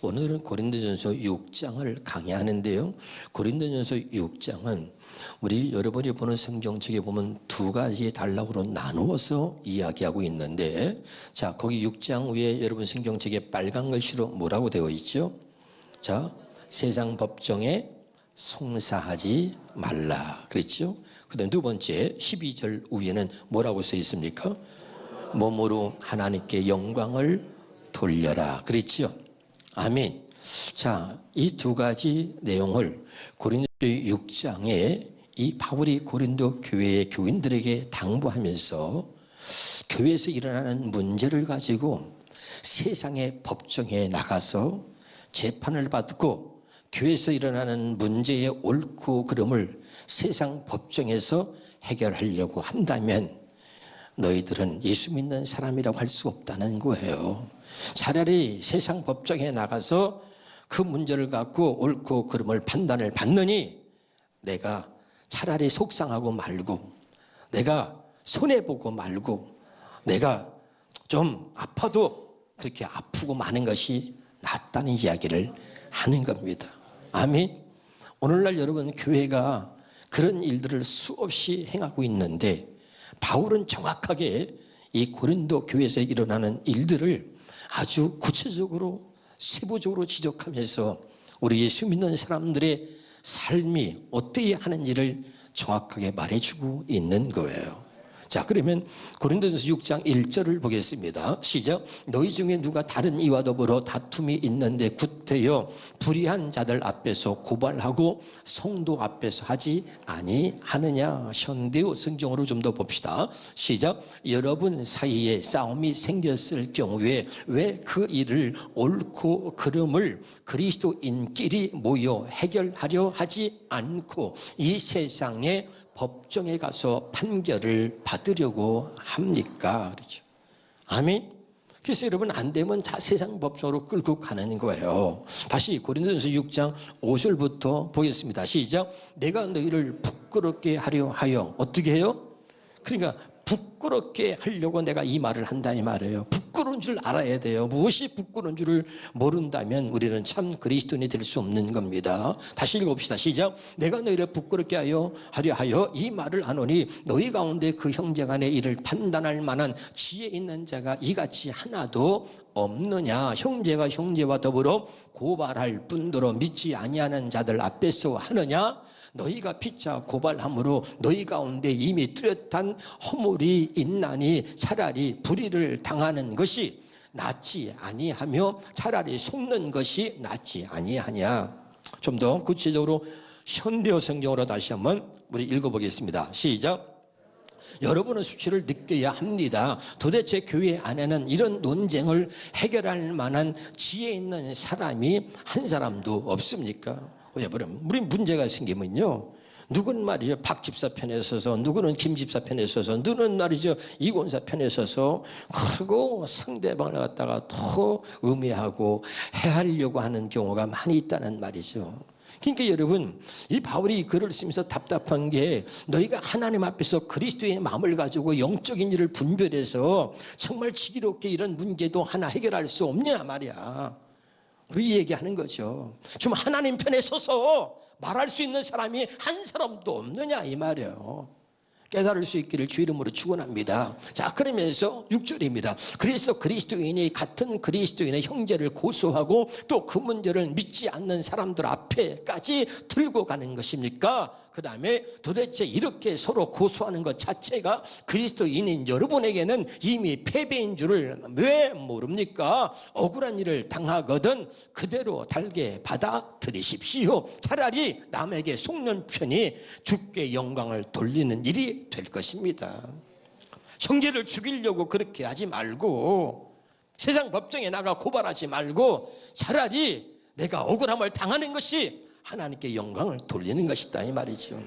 오늘은 고린도전서 6장을 강의하는데요. 고린도전서 6장은 우리 여러분이 보는 성경책에 보면 두 가지 단락으로 나누어서 이야기하고 있는데, 자, 거기 6장 위에 여러분 성경책에 빨간 글씨로 뭐라고 되어 있죠? 자, 세상 법정에 송사하지 말라 그랬죠? 그 다음 두 번째 12절 위에는 뭐라고 써 있습니까? 몸으로 하나님께 영광을 돌려라 그랬죠? 아멘. 자, 이 두 가지 내용을 고린도 6장에 이 바울이 고린도 교회의 교인들에게 당부하면서 교회에서 일어나는 문제를 가지고 세상의 법정에 나가서 재판을 받고 교회에서 일어나는 문제의 옳고 그름을 세상 법정에서 해결하려고 한다면 너희들은 예수 믿는 사람이라고 할 수 없다는 거예요. 차라리 세상 법정에 나가서 그 문제를 갖고 옳고 그름을 판단을 받느니 내가 차라리 속상하고 말고, 내가 손해보고 말고, 내가 좀 아파도 그렇게 아프고 마는 것이 낫다는 이야기를 하는 겁니다. 아멘. 오늘날 여러분 교회가 그런 일들을 수없이 행하고 있는데 바울은 정확하게 이 고린도 교회에서 일어나는 일들을 아주 구체적으로 세부적으로 지적하면서 우리 예수 믿는 사람들의 삶이 어떻게 하는지를 정확하게 말해주고 있는 거예요. 자, 그러면 고린도전서 6장 1절을 보겠습니다. 시작. 너희 중에 누가 다른 이와 더불어 다툼이 있는데 구태여 불의한 자들 앞에서 고발하고 성도 앞에서 하지 아니하느냐. 현대어 성경으로 좀 더 봅시다. 시작. 여러분 사이에 싸움이 생겼을 경우에 왜 그 일을 옳고 그름을 그리스도인끼리 모여 해결하려 하지 않고 이 세상에 법정에 가서 판결을 받으려고 합니까? 그렇죠. 아멘. 그래서 여러분 안 되면 세상 법정으로 끌고 가는 거예요. 다시 고린도전서 6장 5절부터 보겠습니다. 시작. 내가 너희를 부끄럽게 하려 하여 어떻게 해요? 그러니까 부끄럽게 하려고 내가 이 말을 한다 이 말이에요. 부끄러운 줄 알아야 돼요. 무엇이 부끄러운 줄을 모른다면 우리는 참 그리스도인이 될 수 없는 겁니다. 다시 읽어봅시다. 시작. 내가 너희를 부끄럽게 하려 하여 이 말을 하노니 너희 가운데 그 형제간의 일을 판단할 만한 지혜 있는 자가 이같이 하나도 없느냐. 형제가 형제와 더불어 고발할 뿐더러 믿지 아니하는 자들 앞에서 하느냐. 너희가 피차 고발함으로 너희 가운데 이미 뚜렷한 허물이 있나니 차라리 불의를 당하는 것이 낫지 아니하며 차라리 속는 것이 낫지 아니하냐. 좀 더 구체적으로 현대어 성경으로 다시 한번 우리 읽어보겠습니다. 시작. 여러분은 수치를 느껴야 합니다. 도대체 교회 안에는 이런 논쟁을 해결할 만한 지혜 있는 사람이 한 사람도 없습니까? 왜냐하면 우리 문제가 생기면요, 누구는 말이죠 박 집사 편에 서서, 누구는 김 집사 편에 서서, 누구는 말이죠 이 권사 편에 서서, 그리고 상대방을 갖다가 더 음해하고 해하려고 하는 경우가 많이 있다는 말이죠. 그러니까 여러분, 이 바울이 글을 쓰면서 답답한 게 너희가 하나님 앞에서 그리스도의 마음을 가지고 영적인 일을 분별해서 정말 지혜롭게 이런 문제도 하나 해결할 수 없냐 말이야. 우리 얘기하는 거죠. 좀 하나님 편에 서서 말할 수 있는 사람이 한 사람도 없느냐 이 말이에요. 깨달을 수 있기를 주 이름으로 축원합니다. 자, 그러면서 6절입니다. 그래서 그리스도인이 같은 그리스도인의 형제를 고소하고 또 그 문제를 믿지 않는 사람들 앞에까지 들고 가는 것입니까? 그 다음에 도대체 이렇게 서로 고소하는 것 자체가 그리스도인인 여러분에게는 이미 패배인 줄을 왜 모릅니까? 억울한 일을 당하거든 그대로 달게 받아들이십시오. 차라리 남에게 속는 편이 주께 영광을 돌리는 일이 될 것입니다. 형제를 죽이려고 그렇게 하지 말고, 세상 법정에 나가 고발하지 말고 차라리 내가 억울함을 당하는 것이 하나님께 영광을 돌리는 것이다 이 말이죠.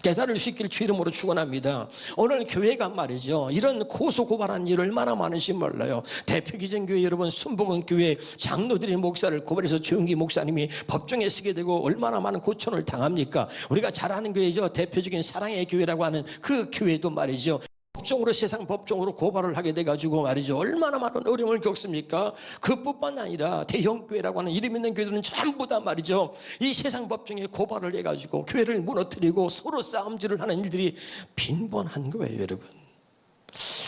깨달을 수 있기를 주 이름으로 축원합니다. 오늘 교회가 말이죠, 이런 고소고발한 일 얼마나 많은지 몰라요. 대표기전교회 여러분, 순복음교회 장로들이 목사를 고발해서 조용기 목사님이 법정에 서게 되고 얼마나 많은 고초를 당합니까? 우리가 잘 아는 교회죠. 대표적인 사랑의 교회라고 하는 그 교회도 말이죠, 법정으로 세상 법정으로 고발을 하게 돼가지고 말이죠. 얼마나 많은 어려움을 겪습니까? 그뿐만 아니라 대형교회라고 하는 이름 있는 교회들은 전부 다 말이죠. 이 세상 법정에 고발을 해가지고 교회를 무너뜨리고 서로 싸움질을 하는 일들이 빈번한 거예요, 여러분.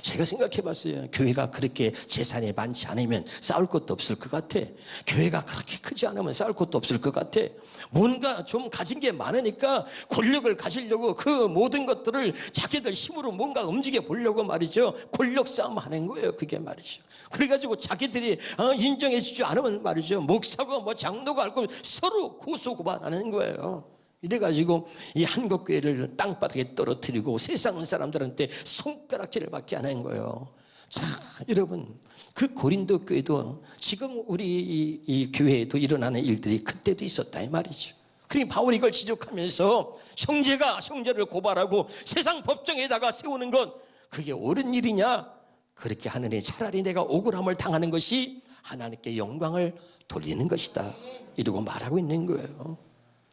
제가 생각해봤어요. 교회가 그렇게 재산이 많지 않으면 싸울 것도 없을 것 같아. 교회가 그렇게 크지 않으면 싸울 것도 없을 것 같아. 뭔가 좀 가진 게 많으니까 권력을 가지려고 그 모든 것들을 자기들 힘으로 뭔가 움직여 보려고 말이죠. 권력 싸움 하는 거예요, 그게 말이죠. 그래가지고 자기들이 인정해 주지 않으면 말이죠. 목사고 뭐 장로가 알고 서로 고소고발하는 거예요. 이래가지고 이 한국교회를 땅바닥에 떨어뜨리고 세상 사람들한테 손가락질을 받게 하는 거예요. 자, 여러분, 그 고린도 교회도 지금 우리 이 교회에도 일어나는 일들이 그때도 있었다 이 말이죠. 그러니 바울이 이걸 지적하면서 형제가 형제를 고발하고 세상 법정에다가 세우는 건 그게 옳은 일이냐? 그렇게 하느니 차라리 내가 억울함을 당하는 것이 하나님께 영광을 돌리는 것이다, 이러고 말하고 있는 거예요.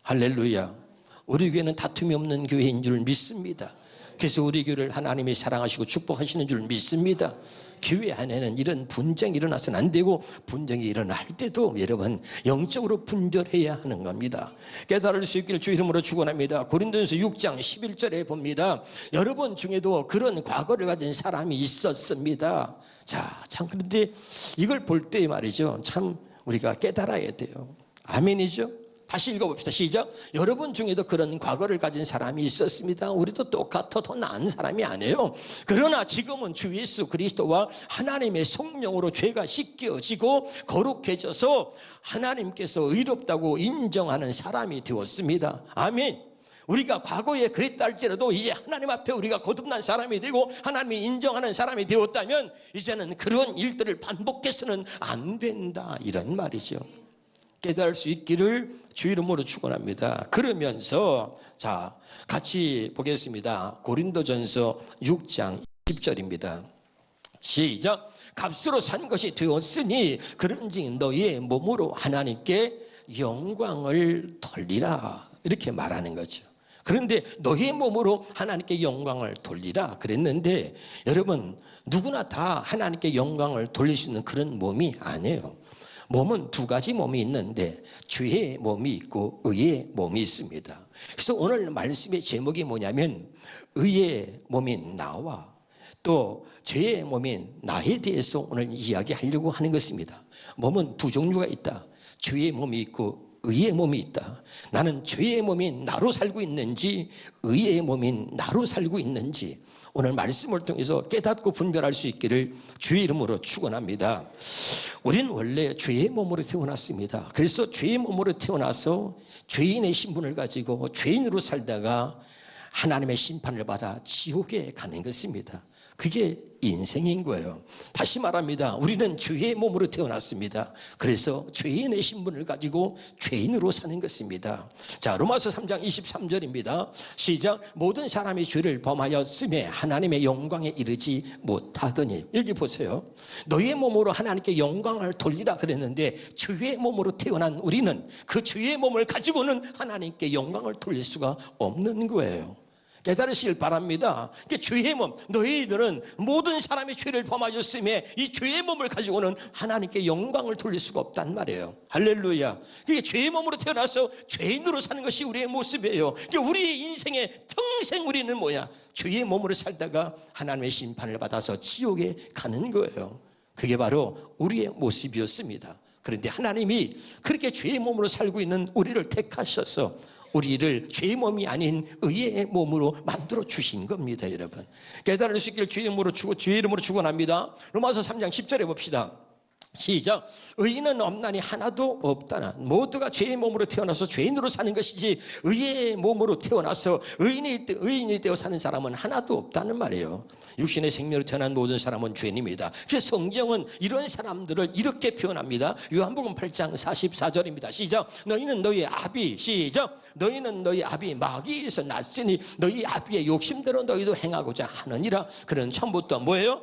할렐루야. 우리 교회는 다툼이 없는 교회인 줄 믿습니다. 그래서 우리 교회를 하나님이 사랑하시고 축복하시는 줄 믿습니다. 교회 안에는 이런 분쟁이 일어나서는 안 되고, 분쟁이 일어날 때도 여러분 영적으로 분별해야 하는 겁니다. 깨달을 수 있기를 주 이름으로 축원합니다. 고린도전서 6장 11절에 봅니다. 여러분 중에도 그런 과거를 가진 사람이 있었습니다. 자, 참 그런데 이걸 볼 때 말이죠, 참 우리가 깨달아야 돼요. 아멘이죠? 다시 읽어봅시다. 시작. 여러분 중에도 그런 과거를 가진 사람이 있었습니다. 우리도 똑같아 더 나은 사람이 아니에요. 그러나 지금은 주 예수 그리스도와 하나님의 성령으로 죄가 씻겨지고 거룩해져서 하나님께서 의롭다고 인정하는 사람이 되었습니다. 아멘. 우리가 과거에 그랬다 할지라도 이제 하나님 앞에 우리가 거듭난 사람이 되고 하나님이 인정하는 사람이 되었다면 이제는 그런 일들을 반복해서는 안 된다, 이런 말이죠. 깨달을 수 있기를 주 이름으로 축원합니다. 그러면서 자, 같이 보겠습니다. 고린도전서 6장 10절입니다. 시작. 값으로 산 것이 되었으니 그런즉 너희의 몸으로 하나님께 영광을 돌리라, 이렇게 말하는 거죠. 그런데 너희의 몸으로 하나님께 영광을 돌리라 그랬는데, 여러분 누구나 다 하나님께 영광을 돌릴 수 있는 그런 몸이 아니에요. 몸은 두 가지 몸이 있는데 죄의 몸이 있고 의의 몸이 있습니다. 그래서 오늘 말씀의 제목이 뭐냐면 의의 몸인 나와 또 죄의 몸인 나에 대해서 오늘 이야기하려고 하는 것입니다. 몸은 두 종류가 있다. 죄의 몸이 있고 의의 몸이 있다. 나는 죄의 몸인 나로 살고 있는지 의의 몸인 나로 살고 있는지 오늘 말씀을 통해서 깨닫고 분별할 수 있기를 주의 이름으로 축원합니다. 우리는 원래 죄의 몸으로 태어났습니다. 그래서 죄의 몸으로 태어나서 죄인의 신분을 가지고 죄인으로 살다가 하나님의 심판을 받아 지옥에 가는 것입니다. 그게 인생인 거예요. 다시 말합니다. 우리는 죄의 몸으로 태어났습니다. 그래서 죄인의 신분을 가지고 죄인으로 사는 것입니다. 자, 로마서 3장 23절입니다. 시작. 모든 사람이 죄를 범하였음에 하나님의 영광에 이르지 못하더니. 여기 보세요. 너희의 몸으로 하나님께 영광을 돌리라 그랬는데 죄의 몸으로 태어난 우리는 그 죄의 몸을 가지고는 하나님께 영광을 돌릴 수가 없는 거예요. 깨달으시길 바랍니다. 죄의 몸, 너희들은 모든 사람이 죄를 범하였음에 이 죄의 몸을 가지고는 하나님께 영광을 돌릴 수가 없단 말이에요. 할렐루야. 그게 죄의 몸으로 태어나서 죄인으로 사는 것이 우리의 모습이에요. 우리의 인생에 평생 우리는 뭐야? 죄의 몸으로 살다가 하나님의 심판을 받아서 지옥에 가는 거예요. 그게 바로 우리의 모습이었습니다. 그런데 하나님이 그렇게 죄의 몸으로 살고 있는 우리를 택하셔서 우리를 죄의 몸이 아닌 의의 몸으로 만들어 주신 겁니다, 여러분. 깨달을 수 있기를 주의 이름으로 축원합니다. 로마서 3장 10절에 봅시다. 시작. 의인은 없나니 하나도 없다나. 모두가 죄의 몸으로 태어나서 죄인으로 사는 것이지 의의 몸으로 태어나서 의인이 되어 사는 사람은 하나도 없다는 말이에요. 육신의 생명으로 태어난 모든 사람은 죄인입니다. 그래서 성경은 이런 사람들을 이렇게 표현합니다. 요한복음 8장 44절입니다. 시작. 너희는 너희 아비, 시작. 너희는 너희 아비 마귀에서 났으니 너희 아비의 욕심대로 너희도 행하고자 하느니라. 그는 처음부터 뭐예요?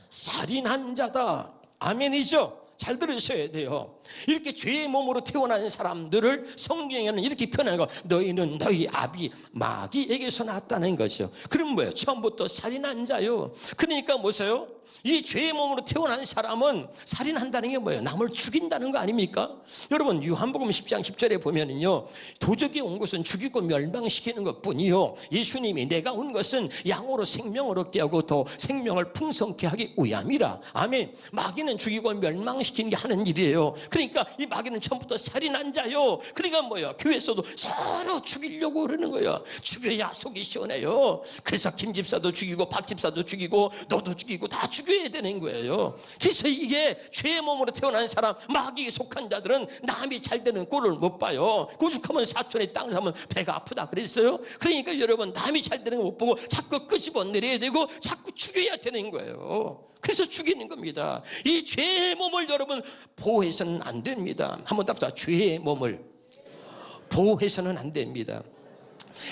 살인한 자다. 아멘이죠. 잘 들으셔야 돼요. 이렇게 죄의 몸으로 태어난 사람들을 성경에는 이렇게 표현하는 거, 너희는 너희 아비 마귀에게서 났다는 거죠. 그럼 뭐예요? 처음부터 살인한 자요. 그러니까 뭐세요? 이 죄의 몸으로 태어난 사람은 살인한다는 게 뭐예요? 남을 죽인다는 거 아닙니까? 여러분 요한복음 10장 10절에 보면은요, 도적이 온 것은 죽이고 멸망시키는 것뿐이요, 예수님이 내가 온 것은 양으로 생명을 얻게 하고 더 생명을 풍성케 하기 위함이라. 아멘. 마귀는 죽이고 멸망시키는 게 하는 일이에요. 그러니까 이 마귀는 처음부터 살인한 자요. 그러니까 뭐예요? 교회에서도 서로 죽이려고 그러는 거예요. 죽여야 속이 시원해요. 그래서 김 집사도 죽이고 박 집사도 죽이고 너도 죽이고 다 죽여야 되는 거예요. 그래서 이게 죄의 몸으로 태어난 사람, 마귀에 속한 자들은 남이 잘 되는 꼴을 못 봐요. 오죽하면 사촌의 땅을 사면 배가 아프다 그랬어요. 그러니까 여러분, 남이 잘 되는 거 못 보고 자꾸 끄집어 내려야 되고 자꾸 죽여야 되는 거예요. 그래서 죽이는 겁니다. 이 죄의 몸을 여러분 보호해서는 안 됩니다. 한번 답사. 죄의 몸을 보호해서는 안 됩니다.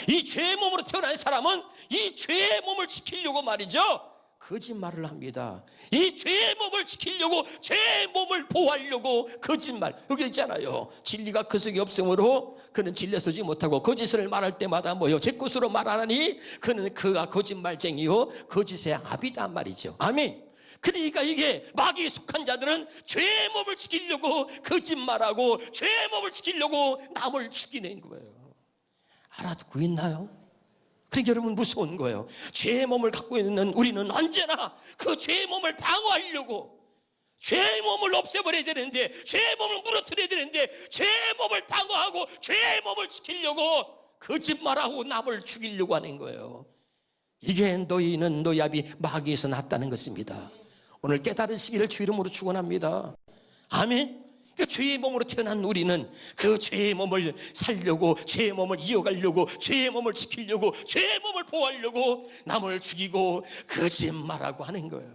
이 죄의 몸으로 태어난 사람은 이 죄의 몸을 지키려고 말이죠, 거짓말을 합니다. 이 죄의 몸을 지키려고, 죄의 몸을 보호하려고 거짓말. 여기 있잖아요. 진리가 그 속에 없으므로 그는 진리에 서지 못하고 거짓을 말할 때마다 뭐요? 제 것으로 말하니 그는 그가 거짓말쟁이요 거짓의 아비다 말이죠. 아멘. 그러니까 이게 마귀에 속한 자들은 죄의 몸을 지키려고 거짓말하고 죄의 몸을 지키려고 남을 죽이는 거예요. 알아듣고 있나요? 그러니까 여러분 무서운 거예요. 죄의 몸을 갖고 있는 우리는 언제나 그 죄의 몸을 방어하려고, 죄의 몸을 없애버려야 되는데, 죄의 몸을 무너뜨려야 되는데, 죄의 몸을 방어하고 죄의 몸을 지키려고 거짓말하고 남을 죽이려고 하는 거예요. 이게 너희는 너희 아비 마귀에서 났다는 것입니다. 오늘 깨달으시기를 주 이름으로 축원합니다. 아멘. 그 죄의 몸으로 태어난 우리는 그 죄의 몸을 살려고, 죄의 몸을 이어가려고, 죄의 몸을 지키려고, 죄의 몸을 보호하려고 남을 죽이고 거짓말하고 하는 거예요.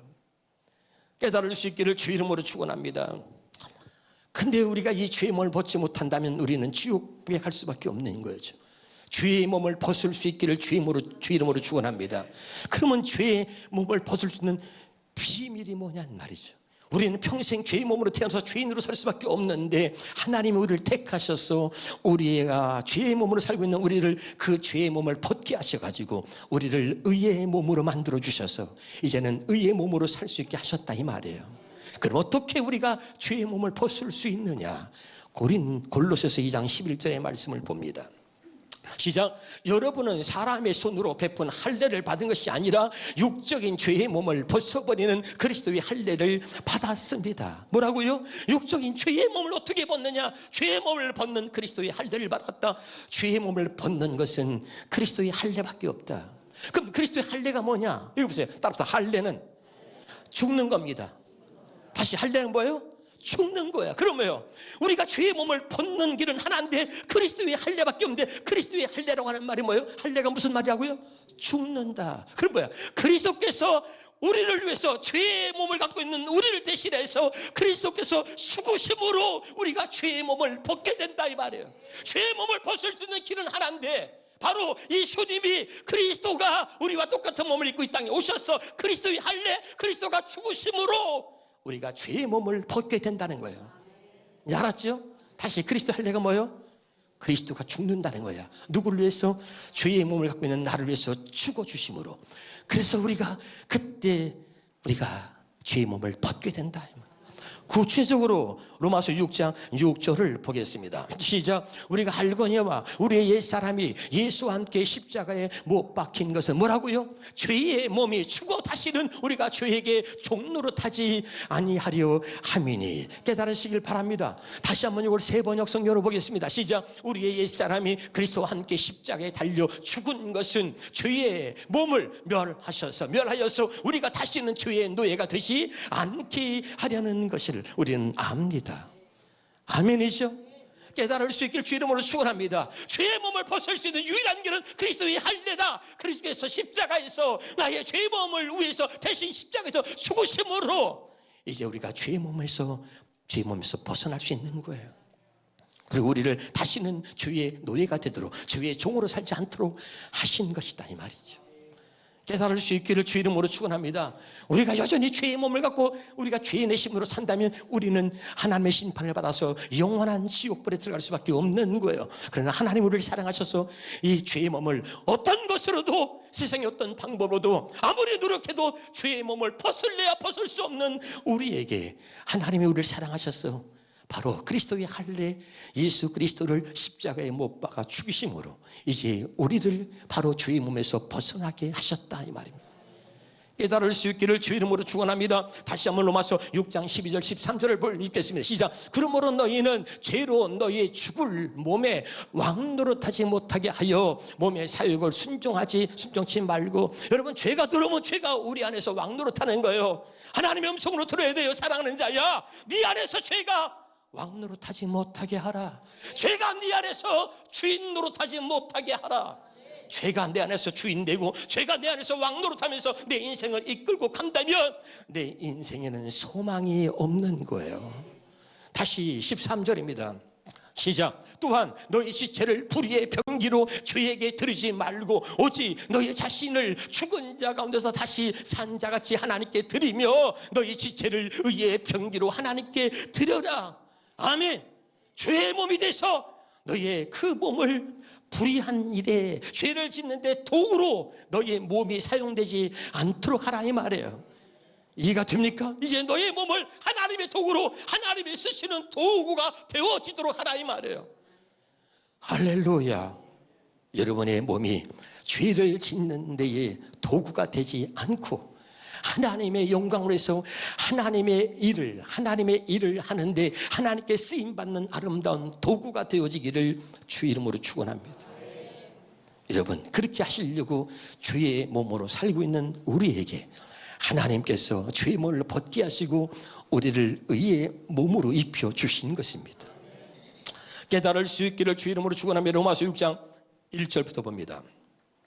깨달을 수 있기를 주 이름으로 축원합니다. 근데 우리가 이 죄의 몸을 벗지 못한다면 우리는 지옥에 갈 수밖에 없는 거죠. 죄의 몸을 벗을 수 있기를 주 이름으로 축원합니다. 그러면 죄의 몸을 벗을 수 있는 비밀이 뭐냐는 말이죠. 우리는 평생 죄의 몸으로 태어나서 죄인으로 살 수밖에 없는데 하나님이 우리를 택하셔서 우리가 죄의 몸으로 살고 있는 우리를 그 죄의 몸을 벗게 하셔가지고 우리를 의의 몸으로 만들어 주셔서 이제는 의의 몸으로 살 수 있게 하셨다 이 말이에요. 그럼 어떻게 우리가 죄의 몸을 벗을 수 있느냐? 골로새서 2장 11절의 말씀을 봅니다. 시작. 여러분은 사람의 손으로 베푼 할례를 받은 것이 아니라 육적인 죄의 몸을 벗어버리는 그리스도의 할례를 받았습니다. 뭐라고요? 육적인 죄의 몸을 어떻게 벗느냐? 죄의 몸을 벗는 그리스도의 할례를 받았다. 죄의 몸을 벗는 것은 그리스도의 할례밖에 없다. 그럼 그리스도의 할례가 뭐냐? 여기 보세요. 따라서 할례는 죽는 겁니다. 다시 할례는 뭐예요? 죽는 거야. 그러면요, 우리가 죄의 몸을 벗는 길은 하나인데 그리스도의 할례밖에 없는데, 그리스도의 할례라고 하는 말이 뭐예요? 할례가 무슨 말이라고요? 죽는다. 그럼 뭐야? 그리스도께서 우리를 위해서 죄의 몸을 갖고 있는 우리를 대신해서 그리스도께서 죽으심으로 우리가 죄의 몸을 벗게 된다 이 말이에요. 죄의 몸을 벗을 수 있는 길은 하나인데 바로 예수님이, 그리스도가 우리와 똑같은 몸을 입고 이 땅에 오셔서 그리스도의 할례, 그리스도가 죽으심으로 우리가 죄의 몸을 벗게 된다는 거예요. 알았죠? 다시 그리스도 할례가 뭐예요? 그리스도가 죽는다는 거야. 누구를 위해서? 죄의 몸을 갖고 있는 나를 위해서 죽어주심으로. 그래서 우리가 그때 우리가 죄의 몸을 벗게 된다. 구체적으로 로마서 6장 6절을 보겠습니다. 시작. 우리가 알거니와 우리의 옛사람이 예수와 함께 십자가에 못 박힌 것은 뭐라고요? 죄의 몸이 죽어 다시는 우리가 죄에게 종노릇하지 아니하려 함이니. 깨달으시길 바랍니다. 다시 한번 이걸 세번역 성경으로 보겠습니다. 시작. 우리의 옛사람이 그리스도와 함께 십자가에 달려 죽은 것은 죄의 몸을 멸하여서 우리가 다시는 죄의 노예가 되지 않게 하려는 것을 우리는 압니다. 아멘이죠? 깨달을 수 있길 주 이름으로 축원합니다. 죄의 몸을 벗을 수 있는 유일한 길은 그리스도의 할례다. 그리스도께서 십자가에서 나의 죄의 몸을 위해서 대신 십자가에서 죽으심으로 이제 우리가 죄의 몸에서 벗어날 수 있는 거예요. 그리고 우리를 다시는 죄의 노예가 되도록, 죄의 종으로 살지 않도록 하신 것이다 이 말이죠. 깨달을 수 있기를 주 이름으로 축원합니다. 우리가 여전히 죄의 몸을 갖고 우리가 죄인의 힘으로 산다면 우리는 하나님의 심판을 받아서 영원한 지옥불에 들어갈 수밖에 없는 거예요. 그러나 하나님 우리를 사랑하셔서 이 죄의 몸을 어떤 것으로도, 세상의 어떤 방법으로도 아무리 노력해도 죄의 몸을 벗을래야 벗을 수 없는 우리에게 하나님이 우리를 사랑하셔서 바로 그리스도의 할례 예수 그리스도를 십자가에 못 박아 죽이심으로 이제 우리를 바로 주의 몸에서 벗어나게 하셨다, 이 말입니다. 깨달을 수 있기를 주 이름으로 축원합니다. 다시 한번 로마서 6장 12절 13절을 읽겠습니다. 시작. 그러므로 너희는 죄로 너희의 죽을 몸에 왕노릇하지 못하게 하여 몸의 사욕을 순종치 말고. 여러분, 죄가 들어오면 죄가 우리 안에서 왕노릇하는 거예요. 하나님의 음성으로 들어야 돼요. 사랑하는 자야, 네 안에서 죄가 왕노릇하지 못하게 하라. 죄가 네 안에서 주인 노릇하지 못하게 하라. 죄가 내 안에서 주인 되고 죄가 내 안에서 왕노릇하면서 내 인생을 이끌고 간다면 내 인생에는 소망이 없는 거예요. 다시 13절입니다. 시작. 또한 너희 지체를 불의의 병기로 죄에게 드리지 말고 오직 너희 자신을 죽은 자 가운데서 다시 산 자같이 하나님께 드리며 너희 지체를 의의 병기로 하나님께 드려라. 아멘. 죄의 몸이 돼서 너희의 그 몸을 불의한 일에 죄를 짓는데 도구로 너희의 몸이 사용되지 않도록 하라, 이 말이에요. 이해가 됩니까? 이제 너희의 몸을 하나님의 도구로, 하나님이 쓰시는 도구가 되어지도록 하라, 이 말이에요. 할렐루야. 여러분의 몸이 죄를 짓는 데에 도구가 되지 않고 하나님의 영광으로 해서 하나님의 일을 하는데 하나님께 쓰임받는 아름다운 도구가 되어지기를 주 이름으로 축원합니다. 여러분, 그렇게 하시려고 죄의 몸으로 살고 있는 우리에게 하나님께서 죄의 몸을 벗게 하시고 우리를 의의 몸으로 입혀주신 것입니다. 깨달을 수 있기를 주 이름으로 축원하며 로마서 6장 1절부터 봅니다.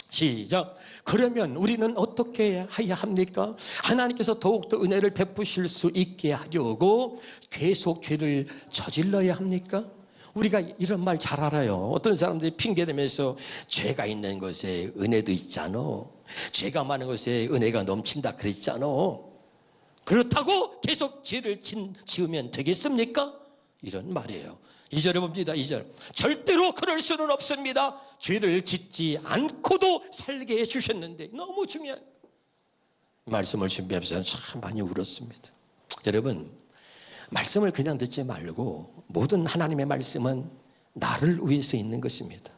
시작. 그러면 우리는 어떻게 해야 합니까? 하나님께서 더욱더 은혜를 베푸실 수 있게 하려고 계속 죄를 저질러야 합니까? 우리가 이런 말 잘 알아요. 어떤 사람들이 핑계대면서 죄가 있는 것에 은혜도 있잖아, 죄가 많은 것에 은혜가 넘친다 그랬잖아, 그렇다고 계속 죄를 지으면 되겠습니까? 이런 말이에요. 2절에 봅니다. 2절. 절대로 그럴 수는 없습니다. 죄를 짓지 않고도 살게 해주셨는데. 너무 중요한 말씀을 준비하면서 참 많이 울었습니다. 여러분, 말씀을 그냥 듣지 말고 모든 하나님의 말씀은 나를 위해서 있는 것입니다.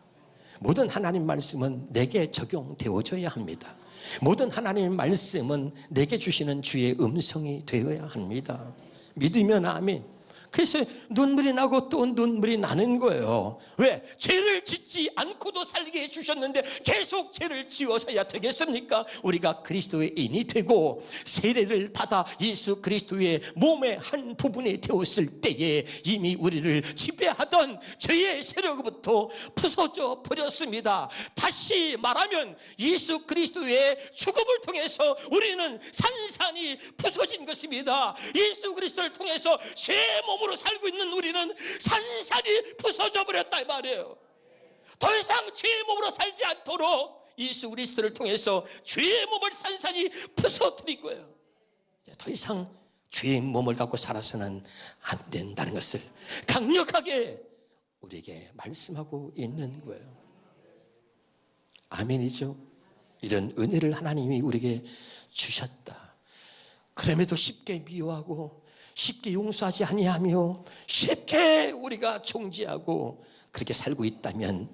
모든 하나님 말씀은 내게 적용되어져야 합니다. 모든 하나님의 말씀은 내게 주시는 주의 음성이 되어야 합니다. 믿으면 아멘. 그래서 눈물이 나고 또 눈물이 나는 거예요. 왜? 죄를 짓지 않고도 살게 해주셨는데 계속 죄를 지어서야 되겠습니까? 우리가 그리스도의 인이 되고 세례를 받아 예수 그리스도의 몸의 한 부분이 되었을 때에 이미 우리를 지배하던 죄의 세력부터 부서져 버렸습니다. 다시 말하면 예수 그리스도의 죽음을 통해서 우리는 산산이 부서진 것입니다. 예수 그리스도를 통해서 죄의 몸으로 살고 있는 우리는 산산이 부서져 버렸다, 이 말이에요. 더 이상 죄의 몸으로 살지 않도록 예수 그리스도를 통해서 죄의 몸을 산산이 부서뜨린 거예요. 더 이상 죄의 몸을 갖고 살아서는 안 된다는 것을 강력하게 우리에게 말씀하고 있는 거예요. 아멘이죠. 이런 은혜를 하나님이 우리에게 주셨다. 그럼에도 쉽게 미워하고 쉽게 용서하지 아니하며 쉽게 우리가 정죄하고 그렇게 살고 있다면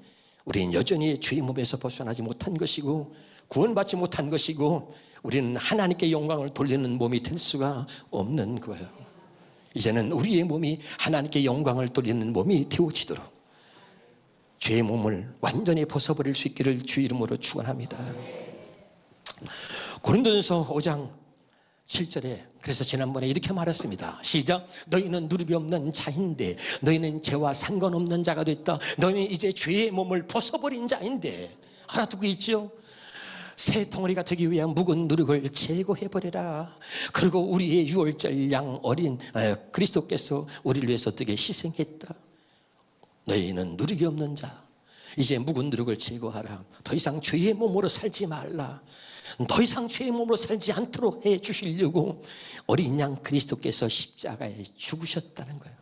우리는 여전히 죄의 몸에서 벗어나지 못한 것이고 구원받지 못한 것이고 우리는 하나님께 영광을 돌리는 몸이 될 수가 없는 거예요. 이제는 우리의 몸이 하나님께 영광을 돌리는 몸이 되어지도록 죄의 몸을 완전히 벗어버릴 수 있기를 주 이름으로 축원합니다. 고린도전서 5장 7절에 그래서 지난번에 이렇게 말했습니다. 시작. 너희는 누룩이 없는 자인데 너희는 죄와 상관없는 자가 됐다. 너희는 이제 죄의 몸을 벗어버린 자인데 알아두고 있죠? 새 덩어리가 되기 위한 묵은 누룩을 제거해버려라. 그리고 우리의 유월절 양 어린 그리스도께서 우리를 위해서 어떻게 희생했다. 너희는 누룩이 없는 자, 이제 묵은 누룩을 제거하라. 더 이상 죄의 몸으로 살지 말라. 더 이상 죄의 몸으로 살지 않도록 해 주시려고 어린 양 그리스도께서 십자가에 죽으셨다는 거예요.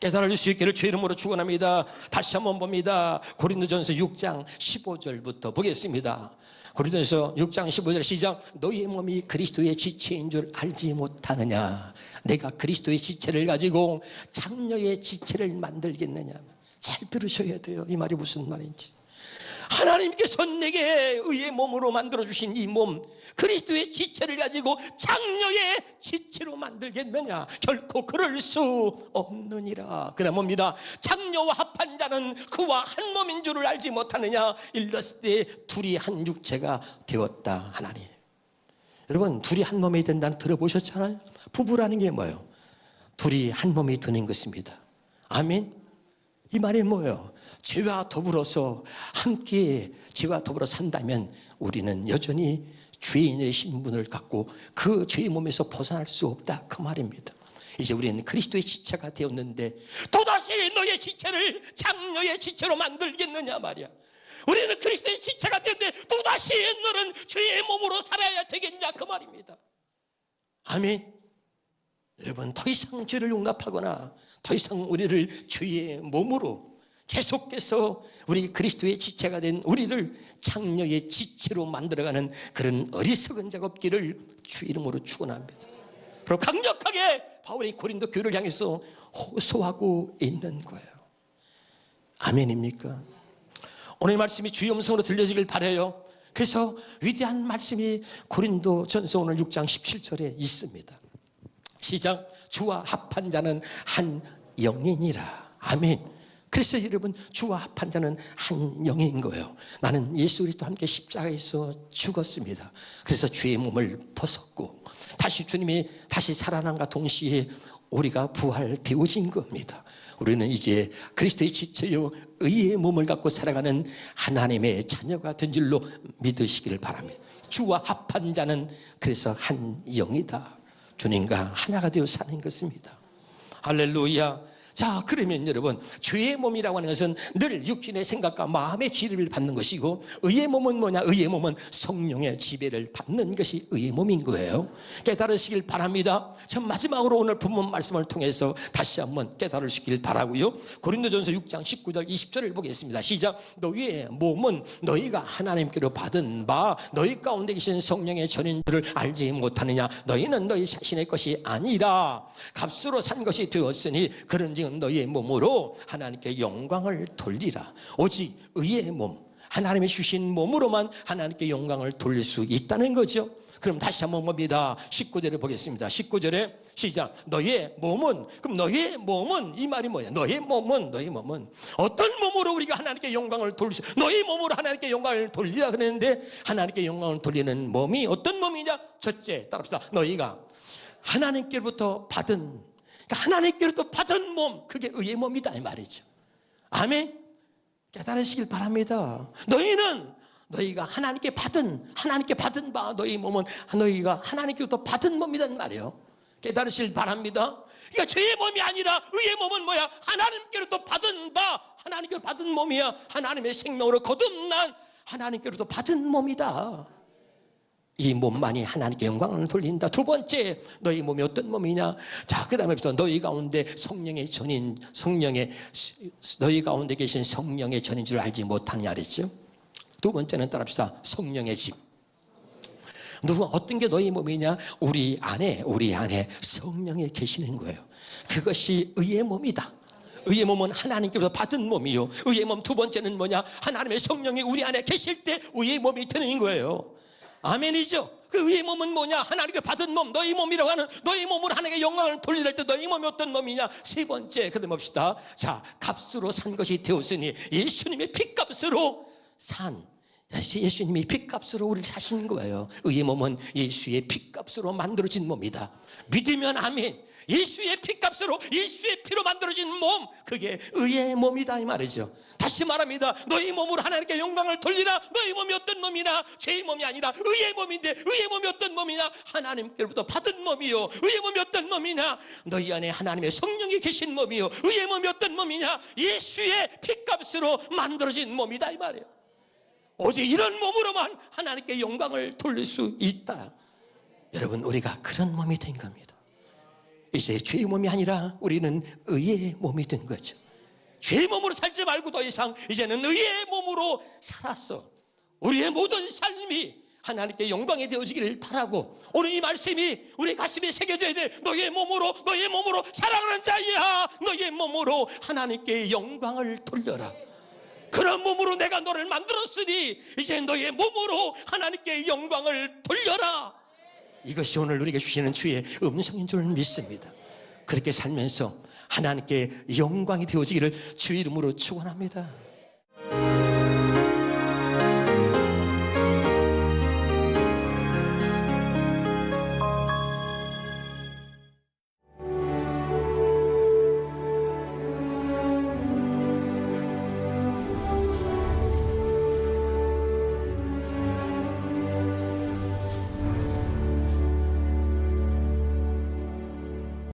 깨달을 수 있기를 주의 이름으로 축원합니다. 다시 한번 봅니다. 고린도전서 6장 15절부터 보겠습니다. 고린도전서 6장 15절 시작. 너희의 몸이 그리스도의 지체인 줄 알지 못하느냐. 내가 그리스도의 지체를 가지고 장녀의 지체를 만들겠느냐. 잘 들으셔야 돼요. 이 말이 무슨 말인지. 하나님께서 내게 의의 몸으로 만들어주신 이 몸, 그리스도의 지체를 가지고 장녀의 지체로 만들겠느냐. 결코 그럴 수 없느니라. 그다음 뭡니다. 장녀와 합한 자는 그와 한 몸인 줄을 알지 못하느냐. 일렀을 때 둘이 한 육체가 되었다 하나니. 여러분, 둘이 한 몸이 된다는 들어보셨잖아요. 부부라는 게 뭐예요? 둘이 한 몸이 되는 것입니다. 아멘. 이 말이 뭐예요? 죄와 더불어서 함께 죄와 더불어 산다면 우리는 여전히 죄인의 신분을 갖고 그 죄의 몸에서 벗어날 수 없다, 그 말입니다. 이제 우리는 그리스도의 지체가 되었는데 또다시 너의 지체를 장녀의 지체로 만들겠느냐 말이야. 우리는 그리스도의 지체가 되었는데 또다시 너는 죄의 몸으로 살아야 되겠냐, 그 말입니다. 아멘. 여러분, 더 이상 죄를 용납하거나 더 이상 우리를 죄의 몸으로 계속해서 우리 그리스도의 지체가 된 우리를 장녀의 지체로 만들어가는 그런 어리석은 작업기를 주 이름으로 축원합니다. 그리고 강력하게 바울이 고린도 교회를 향해서 호소하고 있는 거예요. 아멘입니까? 오늘 말씀이 주의 음성으로 들려지길 바라요. 그래서 위대한 말씀이 고린도 전서 오늘 6장 17절에 있습니다. 시작. 주와 합한 자는 한 영이니라. 아멘. 그래서 여러분, 주와 합한 자는 한 영인 거예요. 나는 예수 그리스도와 함께 십자가에서 죽었습니다. 그래서 죄의 몸을 벗었고 다시 주님이 다시 살아남과 동시에 우리가 부활되어진 겁니다. 우리는 이제 그리스도의 지체요 의의 몸을 갖고 살아가는 하나님의 자녀가 된 줄로 믿으시기를 바랍니다. 주와 합한 자는 그래서 한 영이다. 주님과 하나가 되어 사는 것입니다. 할렐루야. 자, 그러면 여러분, 죄의 몸이라고 하는 것은 늘 육신의 생각과 마음의 지배를 받는 것이고, 의의 몸은 뭐냐? 의의 몸은 성령의 지배를 받는 것이 의의 몸인 거예요. 깨달으시길 바랍니다. 자, 마지막으로 오늘 본문 말씀을 통해서 다시 한번 깨달으시길 바라고요. 고린도전서 6장 19절 20절을 보겠습니다. 시작. 너희의 몸은 너희가 하나님께로 받은 바 너희 가운데 계신 성령의 전인 줄을 알지 못하느냐. 너희는 너희 자신의 것이 아니라 값으로 산 것이 되었으니 그런즉 너희의 몸으로 하나님께 영광을 돌리라. 오직 의의 몸, 하나님이 주신 몸으로만 하나님께 영광을 돌릴 수 있다는 거죠. 그럼 다시 한번 봅니다. 19절을 보겠습니다. 19절에 시작. 너희의 몸은, 그럼 너희의 몸은, 이 말이 뭐야? 너희의 몸은 어떤 몸으로 우리가 하나님께 영광을 돌릴 수, 너희 몸으로 하나님께 영광을 돌리라 그랬는데 하나님께 영광을 돌리는 몸이 어떤 몸이냐? 첫째, 따라합시다. 너희가 하나님께로부터 받은, 하나님께로부터 받은 몸, 그게 의의 몸이다 이 말이죠. 아멘. 깨달으시길 바랍니다. 너희가 하나님께 받은 바 너희 몸은 너희가 하나님께로부터 받은 몸이란 말이에요. 깨달으시길 바랍니다. 그러니까 죄의 몸이 아니라 의의 몸은 뭐야? 하나님께로부터 받은 바, 하나님께로부터 받은 몸이야. 하나님의 생명으로 거듭난 하나님께로부터 받은 몸이다. 이 몸만이 하나님께 영광을 돌린다. 두 번째, 너희 몸이 어떤 몸이냐? 자, 그 다음에부터 너희 가운데 성령의 전인, 너희 가운데 계신 성령의 전인 줄 알지 못하느냐 그랬죠? 두 번째는 따라합시다. 성령의 집. 누가 어떤 게 너희 몸이냐? 우리 안에 성령이 계시는 거예요. 그것이 의의 몸이다. 의의 몸은 하나님께로부터 받은 몸이요. 의의 몸 두 번째는 뭐냐? 하나님의 성령이 우리 안에 계실 때 의의 몸이 되는 거예요. 아멘이죠. 그 의의 몸은 뭐냐? 하나님께 받은 몸, 너희 몸이라고 하는, 너희 몸으로 하나님께 영광을 돌릴 때 너희 몸이 어떤 몸이냐? 세 번째, 그다음 봅시다. 자, 값으로 산 것이 되었으니, 예수님의 피값으로 산, 예수님이 핏값으로 우리를 사신 거예요. 의의 몸은 예수의 핏값으로 만들어진 몸이다. 믿으면 아멘. 예수의 핏값으로, 예수의 피로 만들어진 몸, 그게 의의 몸이다 이 말이죠. 다시 말합니다. 너희 몸으로 하나님께 영광을 돌리라. 너희 몸이 어떤 몸이나 죄의 몸이 아니라 의의 몸인데, 의의 몸이 어떤 몸이냐? 하나님께로부터 받은 몸이요. 의의 몸이 어떤 몸이냐? 너희 안에 하나님의 성령이 계신 몸이요. 의의 몸이 어떤 몸이냐? 예수의 핏값으로 만들어진 몸이다 이 말이에요. 오직 이런 몸으로만 하나님께 영광을 돌릴 수 있다. 여러분, 우리가 그런 몸이 된 겁니다. 이제 죄의 몸이 아니라 우리는 의의 몸이 된 거죠. 죄의 몸으로 살지 말고 더 이상 이제는 의의 몸으로 살았어. 우리의 모든 삶이 하나님께 영광이 되어지기를 바라고, 오늘 이 말씀이 우리 가슴에 새겨져야 돼. 너의 몸으로 사랑하는 자야, 너의 몸으로 하나님께 영광을 돌려라. 그런 몸으로 내가 너를 만들었으니 이제 너의 몸으로 하나님께 영광을 돌려라. 이것이 오늘 우리에게 주시는 주의 음성인 줄 믿습니다. 그렇게 살면서 하나님께 영광이 되어지기를 주의 이름으로 축원합니다.